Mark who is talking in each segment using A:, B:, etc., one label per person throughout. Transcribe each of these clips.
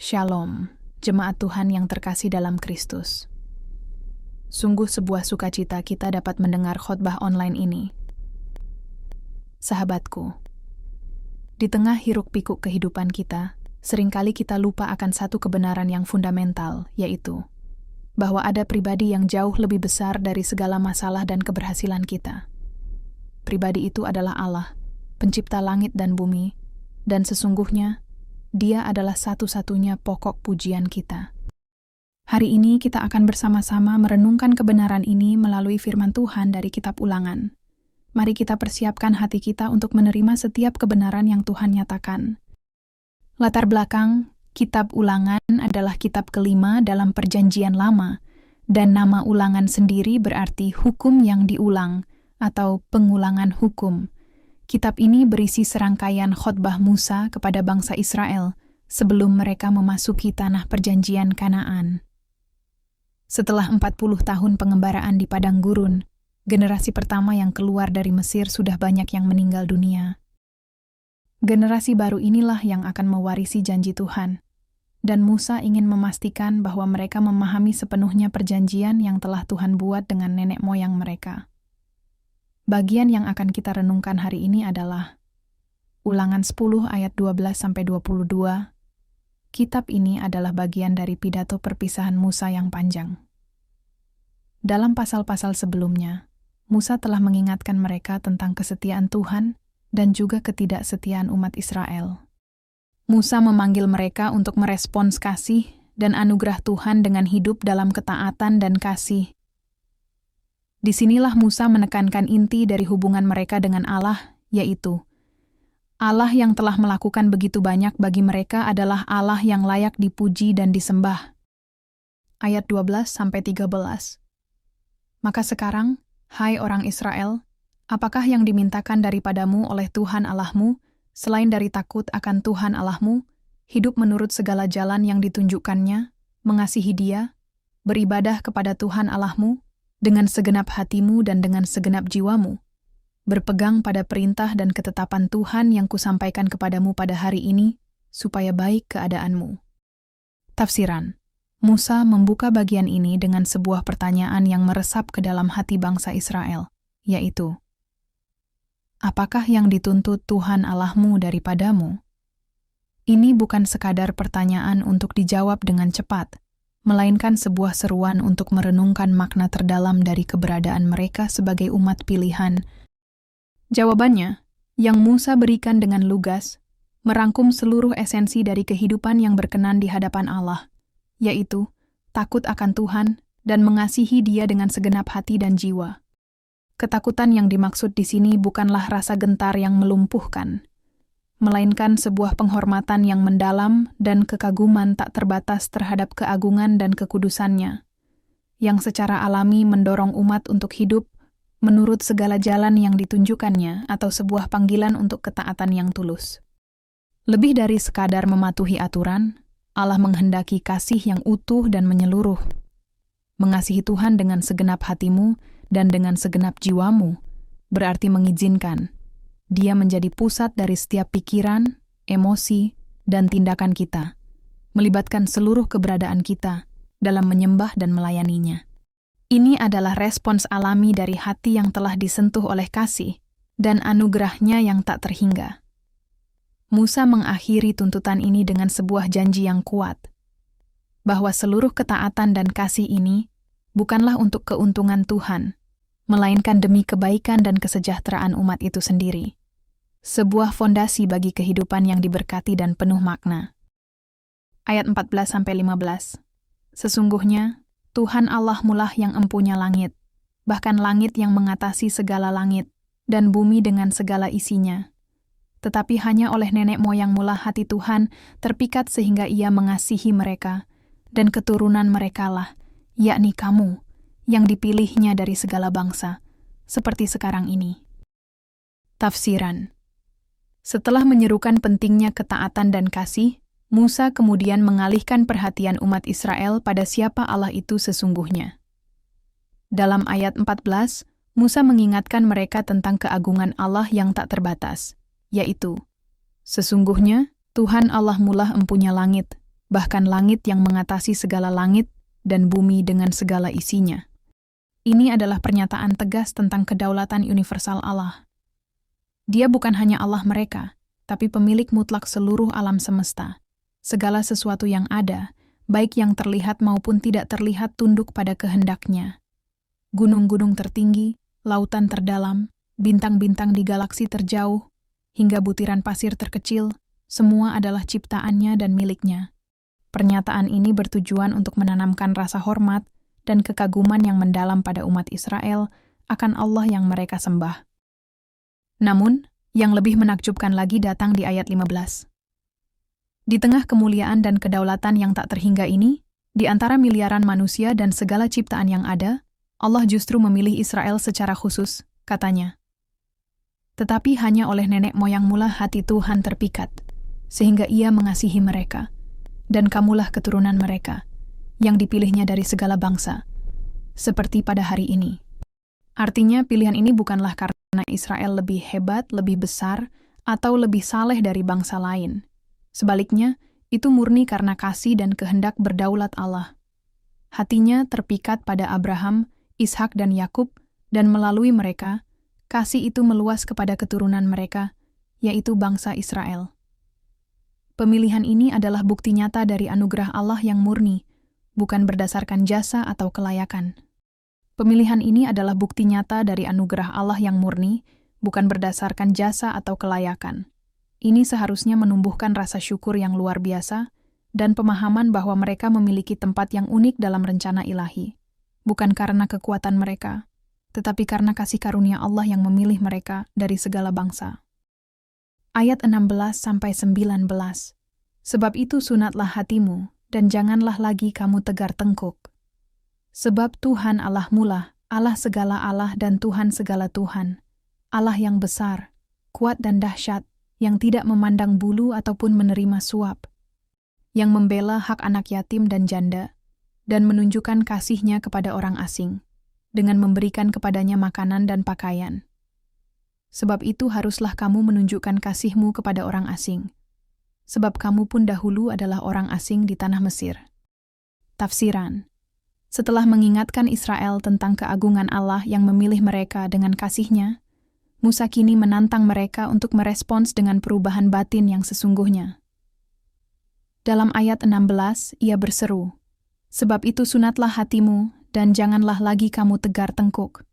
A: Shalom, jemaat Tuhan yang terkasih dalam Kristus. Sungguh sebuah sukacita kita dapat mendengar khotbah online ini. Sahabatku, di tengah hiruk-pikuk kehidupan kita, seringkali kita lupa akan satu kebenaran yang fundamental, yaitu bahwa ada pribadi yang jauh lebih besar dari segala masalah dan keberhasilan kita. Pribadi itu adalah Allah, pencipta langit dan bumi, dan sesungguhnya Dia adalah satu-satunya pokok pujian kita. Hari ini kita akan bersama-sama merenungkan kebenaran ini melalui firman Tuhan dari Kitab Ulangan. Mari kita persiapkan hati kita untuk menerima setiap kebenaran yang Tuhan nyatakan. Latar belakang, Kitab Ulangan adalah kitab kelima dalam Perjanjian Lama, dan nama ulangan sendiri berarti hukum yang diulang atau pengulangan hukum. Kitab ini berisi serangkaian khotbah Musa kepada bangsa Israel sebelum mereka memasuki tanah perjanjian Kanaan. Setelah 40 tahun pengembaraan di padang gurun, generasi pertama yang keluar dari Mesir sudah banyak yang meninggal dunia. Generasi baru inilah yang akan mewarisi janji Tuhan, dan Musa ingin memastikan bahwa mereka memahami sepenuhnya perjanjian yang telah Tuhan buat dengan nenek moyang mereka. Bagian yang akan kita renungkan hari ini adalah Ulangan 10 ayat 12-22. Kitab ini adalah bagian dari pidato perpisahan Musa yang panjang. Dalam pasal-pasal sebelumnya, Musa telah mengingatkan mereka tentang kesetiaan Tuhan dan juga ketidaksetiaan umat Israel. Musa memanggil mereka untuk merespons kasih dan anugerah Tuhan dengan hidup dalam ketaatan dan kasih. Disinilah Musa menekankan inti dari hubungan mereka dengan Allah, yaitu Allah yang telah melakukan begitu banyak bagi mereka adalah Allah yang layak dipuji dan disembah. Ayat 12-13. Maka sekarang, hai orang Israel, apakah yang dimintakan daripadamu oleh Tuhan Allahmu, selain dari takut akan Tuhan Allahmu, hidup menurut segala jalan yang ditunjukkannya, mengasihi Dia, beribadah kepada Tuhan Allahmu, dengan segenap hatimu dan dengan segenap jiwamu, berpegang pada perintah dan ketetapan Tuhan yang kusampaikan kepadamu pada hari ini, supaya baik keadaanmu. Tafsiran. Musa membuka bagian ini dengan sebuah pertanyaan yang meresap ke dalam hati bangsa Israel, yaitu, apakah yang dituntut Tuhan Allahmu daripadamu? Ini bukan sekadar pertanyaan untuk dijawab dengan cepat, melainkan sebuah seruan untuk merenungkan makna terdalam dari keberadaan mereka sebagai umat pilihan. Jawabannya, yang Musa berikan dengan lugas, merangkum seluruh esensi dari kehidupan yang berkenan di hadapan Allah, yaitu takut akan Tuhan dan mengasihi Dia dengan segenap hati dan jiwa. Ketakutan yang dimaksud di sini bukanlah rasa gentar yang melumpuhkan, melainkan sebuah penghormatan yang mendalam dan kekaguman tak terbatas terhadap keagungan dan kekudusannya, yang secara alami mendorong umat untuk hidup menurut segala jalan yang ditunjukkannya atau sebuah panggilan untuk ketaatan yang tulus. Lebih dari sekadar mematuhi aturan, Allah menghendaki kasih yang utuh dan menyeluruh. Mengasihi Tuhan dengan segenap hatimu dan dengan segenap jiwamu berarti mengizinkan Dia menjadi pusat dari setiap pikiran, emosi, dan tindakan kita, melibatkan seluruh keberadaan kita dalam menyembah dan melayaninya. Ini adalah respons alami dari hati yang telah disentuh oleh kasih dan anugerahnya yang tak terhingga. Musa mengakhiri tuntutan ini dengan sebuah janji yang kuat, bahwa seluruh ketaatan dan kasih ini bukanlah untuk keuntungan Tuhan, melainkan demi kebaikan dan kesejahteraan umat itu sendiri. Sebuah fondasi bagi kehidupan yang diberkati dan penuh makna. Ayat 14-15. Sesungguhnya, Tuhan Allahmu lah yang empunya langit, bahkan langit yang mengatasi segala langit, dan bumi dengan segala isinya. Tetapi hanya oleh nenek moyangmu lah hati Tuhan terpikat sehingga Ia mengasihi mereka, dan keturunan merekalah, yakni kamu, yang dipilihnya dari segala bangsa, seperti sekarang ini. Tafsiran. Setelah menyerukan pentingnya ketaatan dan kasih, Musa kemudian mengalihkan perhatian umat Israel pada siapa Allah itu sesungguhnya. Dalam ayat 14, Musa mengingatkan mereka tentang keagungan Allah yang tak terbatas, yaitu, sesungguhnya Tuhan Allahmu lah empunya langit, bahkan langit yang mengatasi segala langit dan bumi dengan segala isinya. Ini adalah pernyataan tegas tentang kedaulatan universal Allah. Dia bukan hanya Allah mereka, tapi pemilik mutlak seluruh alam semesta. Segala sesuatu yang ada, baik yang terlihat maupun tidak terlihat, tunduk pada kehendak-Nya. Gunung-gunung tertinggi, lautan terdalam, bintang-bintang di galaksi terjauh, hingga butiran pasir terkecil, semua adalah ciptaan-Nya dan milik-Nya. Pernyataan ini bertujuan untuk menanamkan rasa hormat dan kekaguman yang mendalam pada umat Israel akan Allah yang mereka sembah. Namun, yang lebih menakjubkan lagi datang di ayat 15. Di tengah kemuliaan dan kedaulatan yang tak terhingga ini, di antara miliaran manusia dan segala ciptaan yang ada, Allah justru memilih Israel secara khusus, katanya. Tetapi hanya oleh nenek moyang mula hati Tuhan terpikat, sehingga Ia mengasihi mereka, dan kamulah keturunan mereka, yang dipilihnya dari segala bangsa, seperti pada hari ini. Artinya pilihan ini bukanlah karena Israel lebih hebat, lebih besar, atau lebih saleh dari bangsa lain. Sebaliknya, itu murni karena kasih dan kehendak berdaulat Allah. Hatinya terpikat pada Abraham, Ishak dan Yakub, dan melalui mereka, kasih itu meluas kepada keturunan mereka, yaitu bangsa Israel. Pemilihan ini adalah bukti nyata dari anugerah Allah yang murni, bukan berdasarkan jasa atau kelayakan. Pemilihan ini adalah bukti nyata dari anugerah Allah yang murni, bukan berdasarkan jasa atau kelayakan. Ini seharusnya menumbuhkan rasa syukur yang luar biasa dan pemahaman bahwa mereka memiliki tempat yang unik dalam rencana ilahi, bukan karena kekuatan mereka, tetapi karena kasih karunia Allah yang memilih mereka dari segala bangsa. Ayat 16-19. Sebab itu sunatlah hatimu, dan janganlah lagi kamu tegar tengkuk. Sebab Tuhan Allahmu lah, Allah segala Allah dan Tuhan segala Tuhan, Allah yang besar, kuat dan dahsyat, yang tidak memandang bulu ataupun menerima suap, yang membela hak anak yatim dan janda, dan menunjukkan kasih-Nya kepada orang asing, dengan memberikan kepadanya makanan dan pakaian. Sebab itu haruslah kamu menunjukkan kasih-Mu kepada orang asing, sebab kamu pun dahulu adalah orang asing di tanah Mesir. Tafsiran. Setelah mengingatkan Israel tentang keagungan Allah yang memilih mereka dengan kasih-Nya, Musa kini menantang mereka untuk merespons dengan perubahan batin yang sesungguhnya. Dalam ayat 16, ia berseru, "Sebab itu sunatlah hatimu, dan janganlah lagi kamu tegar tengkuk."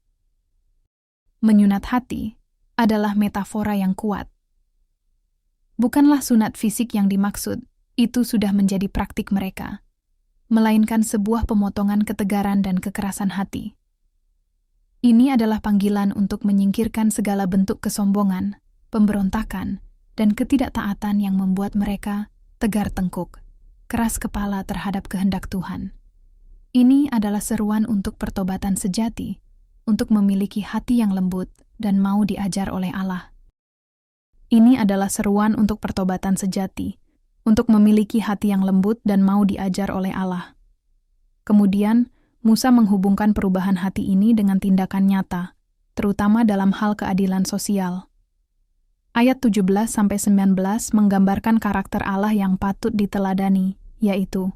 A: Menyunat hati adalah metafora yang kuat. Bukanlah sunat fisik yang dimaksud, itu sudah menjadi praktik mereka, melainkan sebuah pemotongan ketegaran dan kekerasan hati. Ini adalah panggilan untuk menyingkirkan segala bentuk kesombongan, pemberontakan, dan ketidaktaatan yang membuat mereka tegar tengkuk, keras kepala terhadap kehendak Tuhan. Ini adalah seruan untuk pertobatan sejati, untuk memiliki hati yang lembut dan mau diajar oleh Allah. Ini adalah seruan untuk pertobatan sejati, untuk memiliki hati yang lembut dan mau diajar oleh Allah. Kemudian, Musa menghubungkan perubahan hati ini dengan tindakan nyata, terutama dalam hal keadilan sosial. Ayat 17-19 menggambarkan karakter Allah yang patut diteladani, yaitu,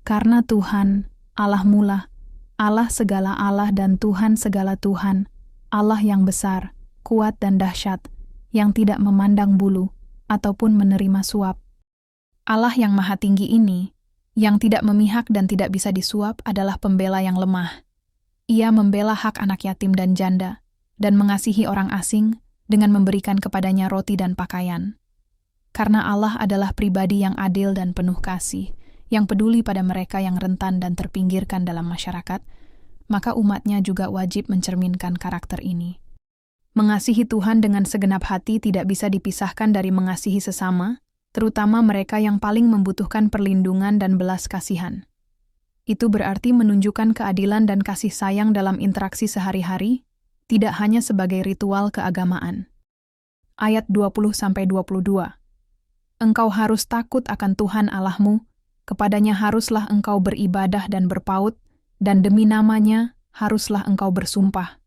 A: "Karena Tuhan, Allahmu lah, Allah segala Allah dan Tuhan segala Tuhan, Allah yang besar, kuat dan dahsyat, yang tidak memandang bulu, ataupun menerima suap." Allah yang maha tinggi ini, yang tidak memihak dan tidak bisa disuap, adalah pembela yang lemah. Ia membela hak anak yatim dan janda, dan mengasihi orang asing dengan memberikan kepadanya roti dan pakaian. Karena Allah adalah pribadi yang adil dan penuh kasih, yang peduli pada mereka yang rentan dan terpinggirkan dalam masyarakat, maka umatnya juga wajib mencerminkan karakter ini. Mengasihi Tuhan dengan segenap hati tidak bisa dipisahkan dari mengasihi sesama, terutama mereka yang paling membutuhkan perlindungan dan belas kasihan. Itu berarti menunjukkan keadilan dan kasih sayang dalam interaksi sehari-hari, tidak hanya sebagai ritual keagamaan. Ayat 20-22. Engkau harus takut akan Tuhan Allahmu, kepadanya haruslah engkau beribadah dan berpaut, dan demi namanya haruslah engkau bersumpah.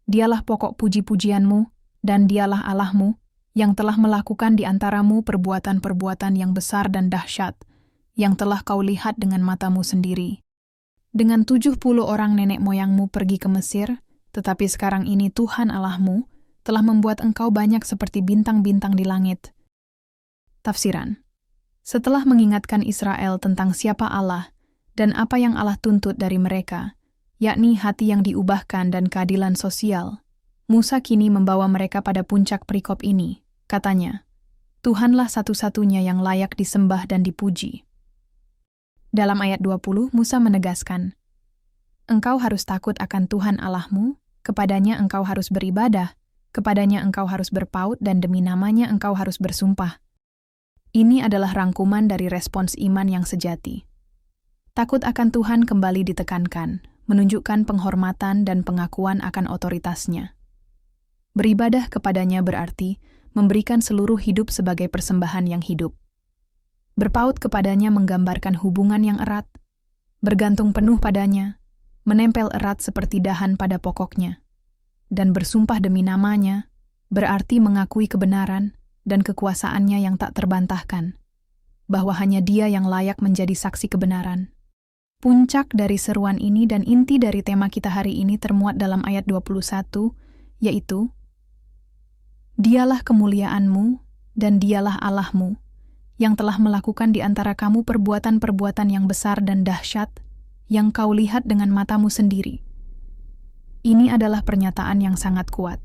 A: Dialah pokok puji-pujianmu, dan dialah Allahmu, yang telah melakukan di antaramu perbuatan-perbuatan yang besar dan dahsyat, yang telah kau lihat dengan matamu sendiri. Dengan 70 orang nenek moyangmu pergi ke Mesir, tetapi sekarang ini Tuhan Allahmu telah membuat engkau banyak seperti bintang-bintang di langit. Tafsiran. Setelah mengingatkan Israel tentang siapa Allah dan apa yang Allah tuntut dari mereka, yakni hati yang diubahkan dan keadilan sosial, Musa kini membawa mereka pada puncak perikop ini. Katanya, Tuhanlah satu-satunya yang layak disembah dan dipuji. Dalam ayat 20, Musa menegaskan, engkau harus takut akan Tuhan Allahmu, kepadanya engkau harus beribadah, kepadanya engkau harus berpaut, dan demi namanya engkau harus bersumpah. Ini adalah rangkuman dari respons iman yang sejati. Takut akan Tuhan kembali ditekankan, menunjukkan penghormatan dan pengakuan akan otoritasnya. Beribadah kepadanya berarti memberikan seluruh hidup sebagai persembahan yang hidup. Berpaut kepadanya menggambarkan hubungan yang erat, bergantung penuh padanya, menempel erat seperti dahan pada pokoknya. Dan bersumpah demi namanya, berarti mengakui kebenaran dan kekuasaannya yang tak terbantahkan, bahwa hanya Dia yang layak menjadi saksi kebenaran. Puncak dari seruan ini dan inti dari tema kita hari ini termuat dalam ayat 21, yaitu, Dialah kemuliaanmu dan Dialah Allahmu, yang telah melakukan di antara kamu perbuatan-perbuatan yang besar dan dahsyat, yang kau lihat dengan matamu sendiri. Ini adalah pernyataan yang sangat kuat.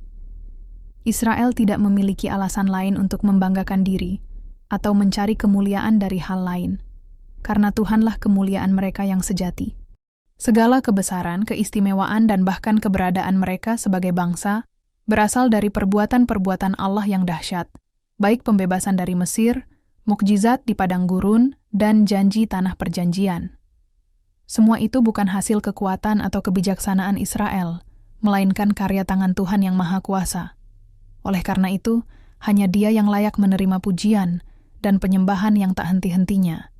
A: Israel tidak memiliki alasan lain untuk membanggakan diri atau mencari kemuliaan dari hal lain, karena Tuhanlah kemuliaan mereka yang sejati. Segala kebesaran, keistimewaan, dan bahkan keberadaan mereka sebagai bangsa berasal dari perbuatan-perbuatan Allah yang dahsyat, baik pembebasan dari Mesir, mukjizat di padang gurun, dan janji tanah perjanjian. Semua itu bukan hasil kekuatan atau kebijaksanaan Israel, melainkan karya tangan Tuhan yang Maha Kuasa. Oleh karena itu, hanya Dia yang layak menerima pujian dan penyembahan yang tak henti-hentinya.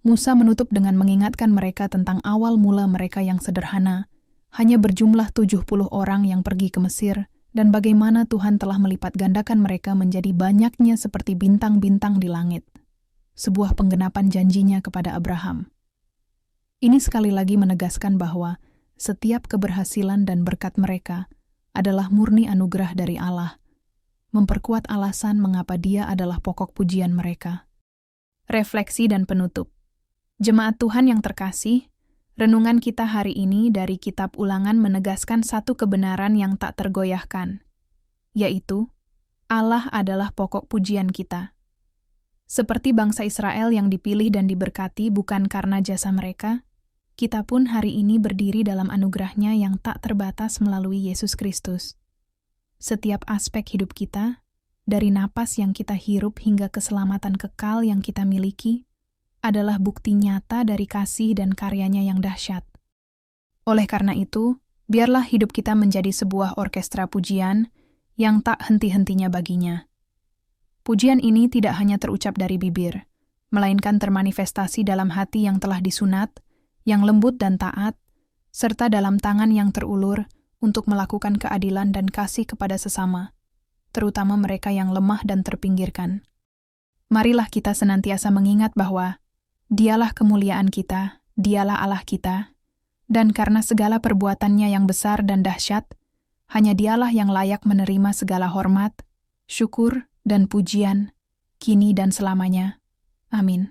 A: Musa menutup dengan mengingatkan mereka tentang awal mula mereka yang sederhana, hanya berjumlah 70 orang yang pergi ke Mesir, dan bagaimana Tuhan telah melipat gandakan mereka menjadi banyaknya seperti bintang-bintang di langit. Sebuah penggenapan janjinya kepada Abraham. Ini sekali lagi menegaskan bahwa setiap keberhasilan dan berkat mereka adalah murni anugerah dari Allah, memperkuat alasan mengapa Dia adalah pokok pujian mereka. Refleksi dan penutup. Jemaat Tuhan yang terkasih, renungan kita hari ini dari Kitab Ulangan menegaskan satu kebenaran yang tak tergoyahkan, yaitu Allah adalah pokok pujian kita. Seperti bangsa Israel yang dipilih dan diberkati bukan karena jasa mereka, kita pun hari ini berdiri dalam anugerah-Nya yang tak terbatas melalui Yesus Kristus. Setiap aspek hidup kita, dari napas yang kita hirup hingga keselamatan kekal yang kita miliki, adalah bukti nyata dari kasih dan karyanya yang dahsyat. Oleh karena itu, biarlah hidup kita menjadi sebuah orkestra pujian yang tak henti-hentinya baginya. Pujian ini tidak hanya terucap dari bibir, melainkan termanifestasi dalam hati yang telah disunat, yang lembut dan taat, serta dalam tangan yang terulur untuk melakukan keadilan dan kasih kepada sesama, terutama mereka yang lemah dan terpinggirkan. Marilah kita senantiasa mengingat bahwa Dialah kemuliaan kita, Dialah Allah kita, dan karena segala perbuatannya yang besar dan dahsyat, hanya Dialah yang layak menerima segala hormat, syukur, dan pujian, kini dan selamanya. Amin.